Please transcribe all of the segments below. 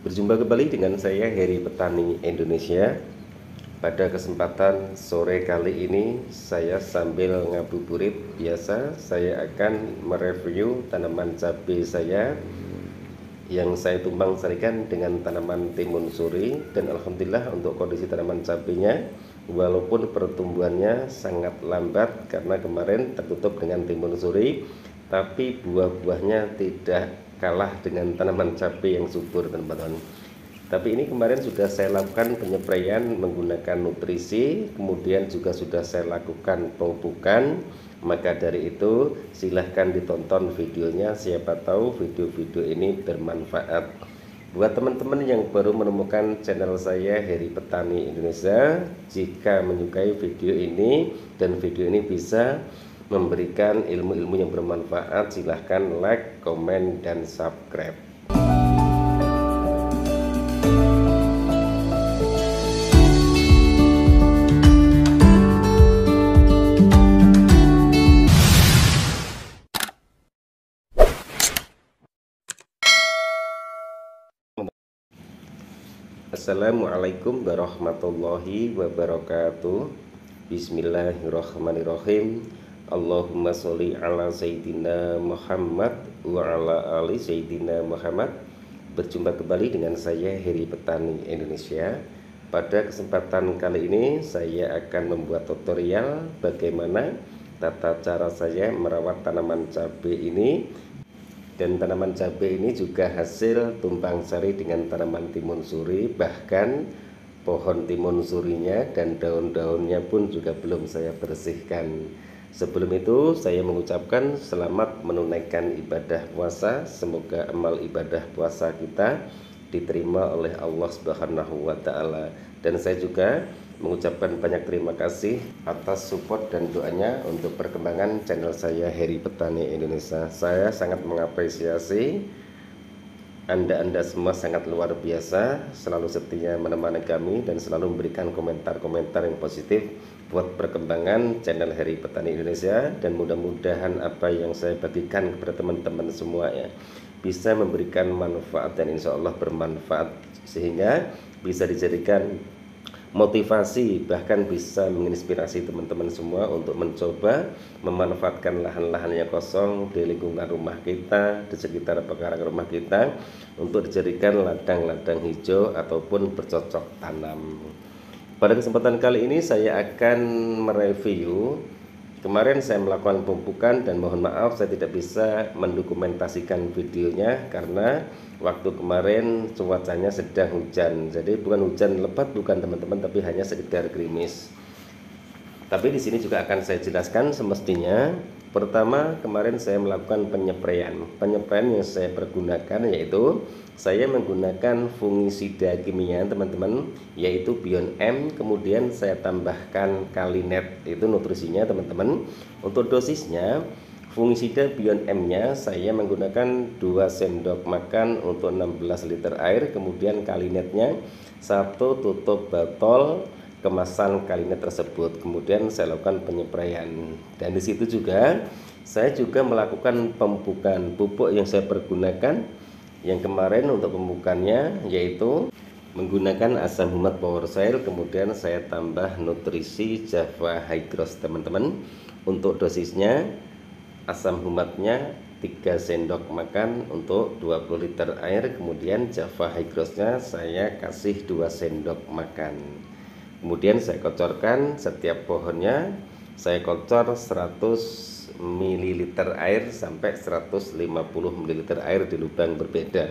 Berjumpa kembali dengan saya Heri Petani Indonesia. Pada kesempatan sore kali ini saya sambil ngabuburit biasa, saya akan mereview tanaman cabai saya yang saya tumbang sarikan dengan tanaman timun suri. Dan alhamdulillah untuk kondisi tanaman cabainya, walaupun pertumbuhannya sangat lambat karena kemarin tertutup dengan timun suri, tapi buah-buahnya tidak kalah dengan tanaman cabai yang subur, teman-teman. Tapi ini kemarin sudah saya lakukan penyepraian menggunakan nutrisi, kemudian juga sudah saya lakukan pemupukan. Maka dari itu silahkan ditonton videonya, siapa tahu video-video ini bermanfaat buat teman-teman yang baru menemukan channel saya Heri Petani Indonesia. Jika menyukai video ini dan video ini bisa memberikan ilmu-ilmu yang bermanfaat, silahkan like, komen, dan subscribe. Assalamualaikum warahmatullahi wabarakatuh. Bismillahirrahmanirrahim. Allahumma sholli ala Sayyidina Muhammad wa ala ali Sayyidina Muhammad. Berjumpa kembali dengan saya Heri Petani Indonesia. Pada kesempatan kali ini saya akan membuat tutorial bagaimana tata cara saya merawat tanaman cabai ini. Dan tanaman cabai ini juga hasil tumpang sari dengan tanaman timun suri. Bahkan pohon timun surinya dan daun-daunnya pun juga belum saya bersihkan. Sebelum itu saya mengucapkan selamat menunaikan ibadah puasa. Semoga amal ibadah puasa kita diterima oleh Allah Subhanahu wa Ta'ala. Dan saya juga mengucapkan banyak terima kasih atas support dan doanya untuk perkembangan channel saya Heri Petani Indonesia. Saya sangat mengapresiasi Anda semua, sangat luar biasa, selalu setia menemani kami dan selalu memberikan komentar-komentar yang positif buat perkembangan channel Heri Petani Indonesia. Dan mudah-mudahan apa yang saya bagikan kepada teman-teman semua ya bisa memberikan manfaat dan insya Allah bermanfaat, sehingga bisa dijadikan motivasi, bahkan bisa menginspirasi teman-teman semua untuk mencoba memanfaatkan lahan-lahan yang kosong di lingkungan rumah kita, di sekitar pekarangan rumah kita, untuk dijadikan ladang-ladang hijau ataupun bercocok tanam. Pada kesempatan kali ini saya akan mereview. Kemarin saya melakukan pemupukan dan mohon maaf saya tidak bisa mendokumentasikan videonya karena waktu kemarin cuacanya sedang hujan. Jadi bukan hujan lebat, bukan teman-teman, tapi hanya sekedar gerimis. Tapi di sini juga akan saya jelaskan semestinya. Pertama, kemarin saya melakukan penyepraian. Penyepraian yang saya pergunakan yaitu saya menggunakan fungisida kimia, teman-teman, yaitu Bion M. Kemudian saya tambahkan Kalinet, itu nutrisinya, teman-teman. Untuk dosisnya, fungisida Bion M-nya saya menggunakan 2 sendok makan untuk 16 liter air. Kemudian Kalinetnya 1 tutup botol kemasan Kalinet tersebut. Kemudian saya lakukan penyepraian. Dan di situ juga saya juga melakukan pemupukan. Pupuk yang saya pergunakan yang kemarin untuk pemupukannya yaitu menggunakan asam humat Power Soil, kemudian saya tambah nutrisi Java High Gross, teman-teman. Untuk dosisnya asam humatnya 3 sendok makan untuk 20 liter air, kemudian Java High Grossnya saya kasih 2 sendok makan. Kemudian saya kocorkan setiap pohonnya, saya kocor 100 ml air sampai 150 ml air di lubang berbeda.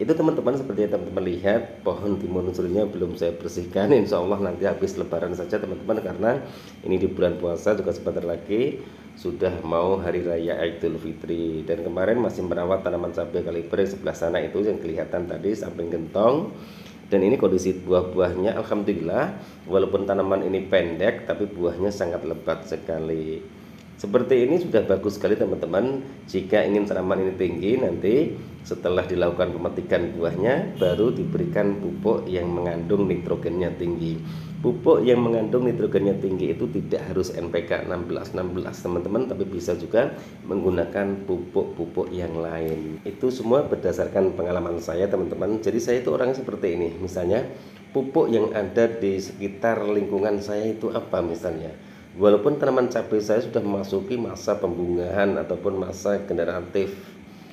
Itu teman-teman, seperti yang teman-teman lihat, pohon timun surinya belum saya bersihkan. Insya Allah nanti habis lebaran saja, teman-teman, karena ini di bulan puasa juga sebentar lagi sudah mau hari raya Idul Fitri. Dan kemarin masih merawat tanaman cabai kaliber sebelah sana itu yang kelihatan tadi samping gentong. Dan ini kondisi buah-buahnya alhamdulillah, walaupun tanaman ini pendek tapi buahnya sangat lebat sekali. Seperti ini sudah bagus sekali teman-teman. Jika ingin tanaman ini tinggi, nanti setelah dilakukan pemetikan buahnya baru diberikan pupuk yang mengandung nitrogennya tinggi. Pupuk yang mengandung nitrogennya tinggi itu tidak harus NPK 16-16 teman-teman, tapi bisa juga menggunakan pupuk-pupuk yang lain. Itu semua berdasarkan pengalaman saya teman-teman. Jadi saya itu orangnya seperti ini. Misalnya pupuk yang ada di sekitar lingkungan saya itu apa misalnya. Walaupun tanaman cabai saya sudah memasuki masa pembungaan ataupun masa generatif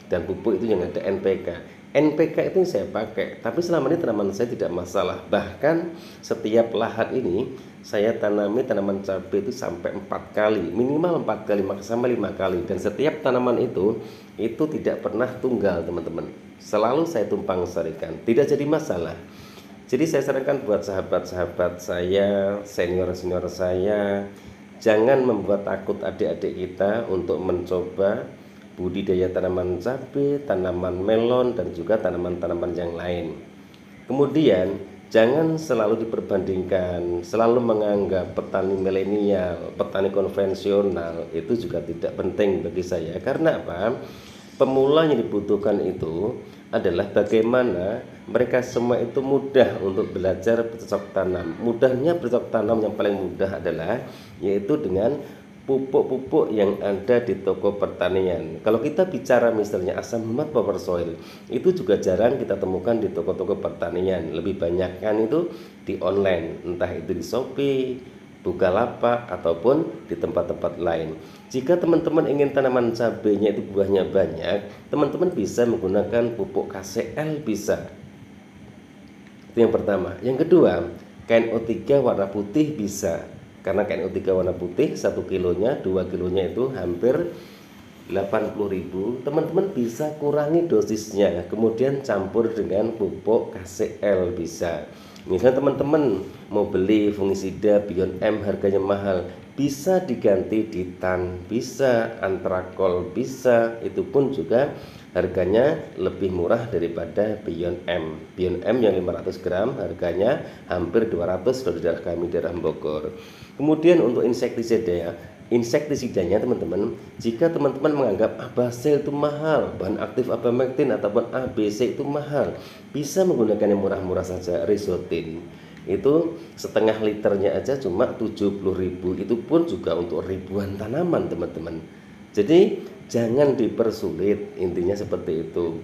dan pupuk itu yang ada NPK. NPK itu yang saya pakai, tapi selama ini tanaman saya tidak masalah. Bahkan setiap lahan ini saya tanami tanaman cabai itu sampai 4 kali, minimal 4 kali, sampai 5 kali. Dan setiap tanaman itu tidak pernah tunggal teman-teman. Selalu saya tumpang sarikan, tidak jadi masalah. Jadi saya sarankan buat sahabat-sahabat saya, senior-senior saya, jangan membuat takut adik-adik kita untuk mencoba budidaya tanaman cabai, tanaman melon, dan juga tanaman-tanaman yang lain. Kemudian jangan selalu diperbandingkan, selalu menganggap petani milenial, petani konvensional itu juga tidak penting bagi saya. Karena apa? Pemula yang dibutuhkan itu adalah bagaimana mereka semua itu mudah untuk belajar bercocok tanam. Mudahnya bercocok tanam yang paling mudah adalah yaitu dengan pupuk-pupuk yang ada di toko pertanian. Kalau kita bicara misalnya asam humat power soil, itu juga jarang kita temukan di toko-toko pertanian. Lebih banyak kan itu di online, entah itu di Shopee, Bukalapak, ataupun di tempat-tempat lain. Jika teman-teman ingin tanaman cabainya itu buahnya banyak, teman-teman bisa menggunakan pupuk KCL bisa. Itu yang pertama. Yang kedua, KNO3 warna putih bisa. Karena KNO3 warna putih 1 kilonya, 2 kilonya itu hampir 80.000. Teman-teman bisa kurangi dosisnya, kemudian campur dengan pupuk KCL bisa. Misalnya teman-teman mau beli fungisida Beyond M harganya mahal, bisa diganti Ditan, bisa Antrakol, bisa, itu pun juga harganya lebih murah daripada Beyond M. Beyond M yang 500 gram harganya hampir 200 kalau di daerah kami, daerah Bogor. Kemudian untuk insektisidanya teman-teman, jika teman-teman menganggap Abasil itu mahal, bahan aktif Abamectin ataupun ABC itu mahal, bisa menggunakan yang murah-murah saja, Risotin. Itu setengah liternya aja cuma 70.000. Itu pun juga untuk ribuan tanaman teman-teman. Jadi jangan dipersulit, intinya seperti itu.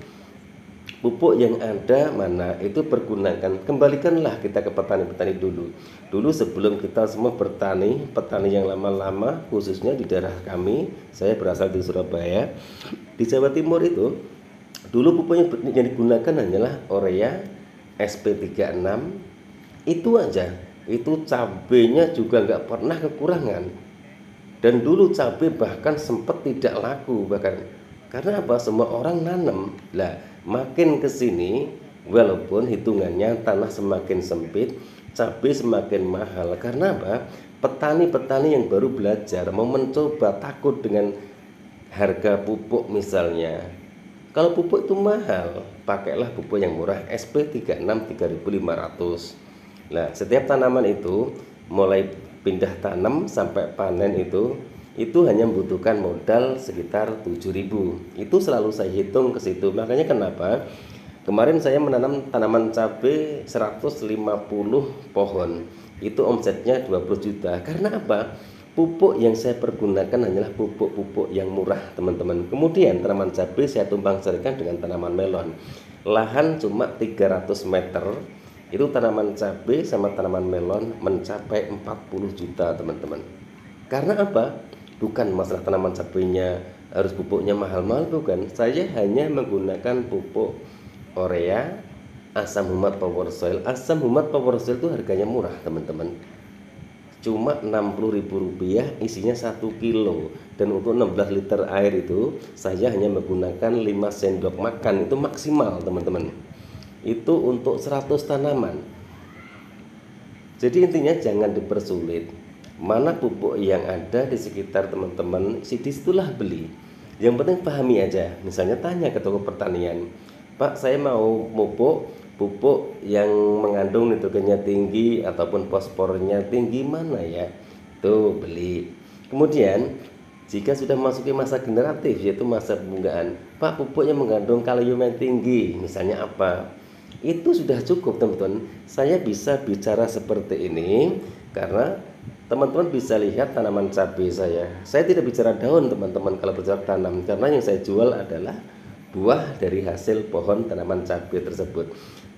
Pupuk yang ada mana itu pergunakan, kembalikanlah kita ke petani-petani dulu. Dulu sebelum kita semua bertani, petani yang lama-lama, khususnya di daerah kami, saya berasal di Surabaya, di Jawa Timur itu, dulu pupuk yang digunakan hanyalah Urea, SP36, itu aja. Itu cabenya juga nggak pernah kekurangan. Dan dulu cabai bahkan sempat tidak laku bahkan. Karena apa? Semua orang nanam. Lah, makin ke sini walaupun hitungannya tanah semakin sempit, cabai semakin mahal. Karena apa? Petani-petani yang baru belajar mau mencoba takut dengan harga pupuk misalnya. Kalau pupuk itu mahal, pakailah pupuk yang murah, SP36 3.500. Nah, setiap tanaman itu mulai pindah tanam sampai panen itu hanya membutuhkan modal sekitar 7.000. Itu selalu saya hitung ke situ. Makanya kenapa kemarin saya menanam tanaman cabai 150 pohon, itu omsetnya 20 juta. Karena apa? Pupuk yang saya pergunakan hanyalah pupuk-pupuk yang murah teman-teman. Kemudian tanaman cabai saya tumpang sarikan dengan tanaman melon. Lahan cuma 300 meter, itu tanaman cabai sama tanaman melon mencapai 40 juta teman-teman. Karena apa? Bukan masalah tanaman cabainya harus pupuknya mahal-mahal, bukan. Saya hanya menggunakan pupuk Urea, asam humat power soil. Asam humat power soil itu harganya murah teman-teman, cuma Rp60.000, isinya 1 kilo. Dan untuk 16 liter air itu saya hanya menggunakan 5 sendok makan, itu maksimal teman-teman. Itu untuk 100 tanaman. Jadi intinya jangan dipersulit. Mana pupuk yang ada di sekitar teman-teman, disitulah beli. Yang penting pahami aja. Misalnya tanya ke toko pertanian, Pak, saya mau pupuk yang mengandung nitrogennya tinggi ataupun fosfornya tinggi, mana ya? Tuh beli. Kemudian Jika sudah memasuki masa generatif, yaitu masa pembunggaan, Pak, pupuknya mengandung kalium yang tinggi, misalnya apa? Itu sudah cukup, teman-teman. Saya bisa bicara seperti ini karena teman-teman bisa lihat tanaman cabai saya. Saya tidak bicara daun, teman-teman, kalau bicara tanam, karena yang saya jual adalah buah dari hasil pohon tanaman cabai tersebut.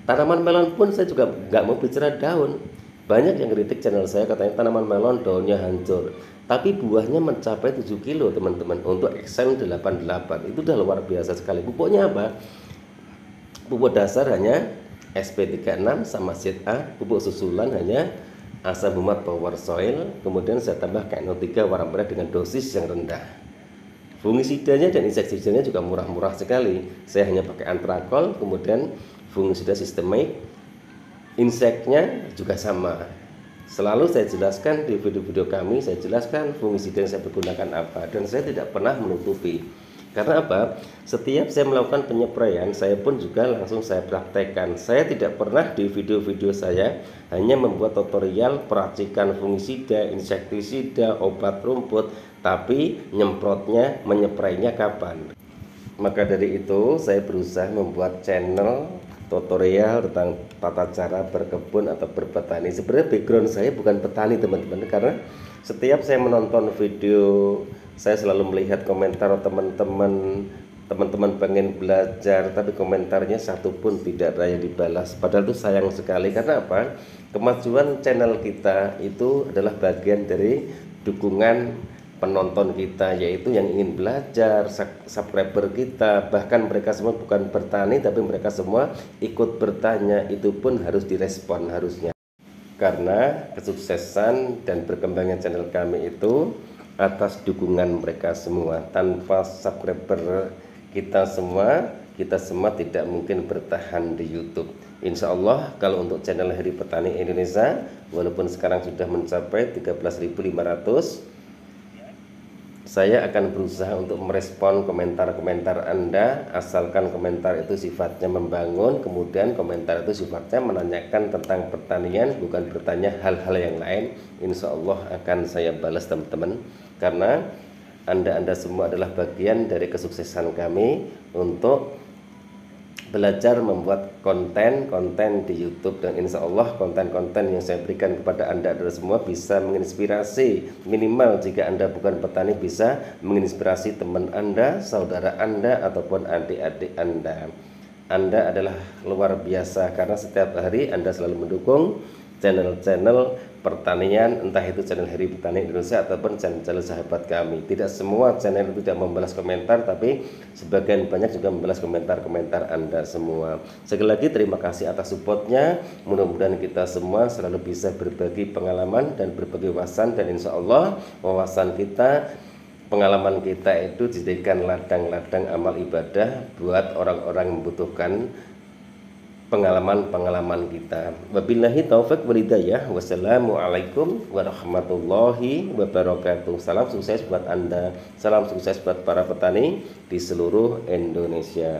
Tanaman melon pun saya juga nggak mau bicara daun. Banyak yang kritik channel saya, katanya tanaman melon daunnya hancur, tapi buahnya mencapai 7 kilo, teman-teman. Untuk XM 88 itu udah luar biasa sekali. Pupuknya apa? Pupuk dasar hanya SP36 sama Seed A. Pupuk susulan hanya asam humat power soil. Kemudian saya tambah KNO3 warna merah dengan dosis yang rendah. Fungisidanya dan insektisidanya juga murah-murah sekali. Saya hanya pakai antrakol, kemudian fungisida sistemik. Inseknya juga sama. Selalu saya jelaskan di video-video kami, saya jelaskan fungisida yang saya gunakan apa, dan saya tidak pernah menutupi. Karena apa? Setiap saya melakukan penyepraian, saya pun juga langsung saya praktekkan. Saya tidak pernah di video-video saya hanya membuat tutorial peracikan fungisida, insektisida, obat rumput, tapi nyemprotnya, menyeprainya kapan. Maka dari itu saya berusaha membuat channel tutorial tentang tata cara berkebun atau berpetani. Sebenarnya background saya bukan petani, teman-teman, karena setiap saya menonton video, saya selalu melihat komentar teman-teman pengen belajar, tapi komentarnya satu pun tidak ada yang dibalas. Padahal itu sayang sekali. Karena apa? Kemajuan channel kita itu adalah bagian dari dukungan penonton kita, yaitu yang ingin belajar, subscriber kita. Bahkan mereka semua bukan bertani, tapi mereka semua ikut bertanya. Itu pun harus direspon harusnya, karena kesuksesan dan berkembangnya channel kami itu atas dukungan mereka semua. Tanpa subscriber kita semua tidak mungkin bertahan di YouTube. Insya Allah kalau untuk channel Heri Petani Indonesia, walaupun sekarang sudah mencapai 13.500, saya akan berusaha untuk merespon komentar-komentar Anda, asalkan komentar itu sifatnya membangun, kemudian komentar itu sifatnya menanyakan tentang pertanian, bukan bertanya hal-hal yang lain. Insya Allah akan saya balas, teman-teman, karena Anda semua adalah bagian dari kesuksesan kami untuk belajar membuat konten-konten di YouTube. Dan insya Allah konten-konten yang saya berikan kepada Anda adalah semua bisa menginspirasi. Minimal jika Anda bukan petani, bisa menginspirasi teman Anda, saudara Anda, ataupun adik-adik Anda. Anda adalah luar biasa karena setiap hari Anda selalu mendukung channel-channel pertanian, entah itu channel Heri Petani Indonesia ataupun channel-channel sahabat kami. Tidak semua channel itu tidak membalas komentar, tapi sebagian banyak juga membalas komentar-komentar Anda semua. Sekali lagi terima kasih atas supportnya. Mudah-mudahan kita semua selalu bisa berbagi pengalaman dan berbagi wawasan, dan insya Allah wawasan kita, pengalaman kita itu dijadikan ladang-ladang amal ibadah buat orang-orang yang membutuhkan pengalaman-pengalaman kita. Wabillahi taufik wal hidayah. Wassalamualaikum warahmatullahi wabarakatuh. Salam sukses buat Anda, salam sukses buat para petani di seluruh Indonesia.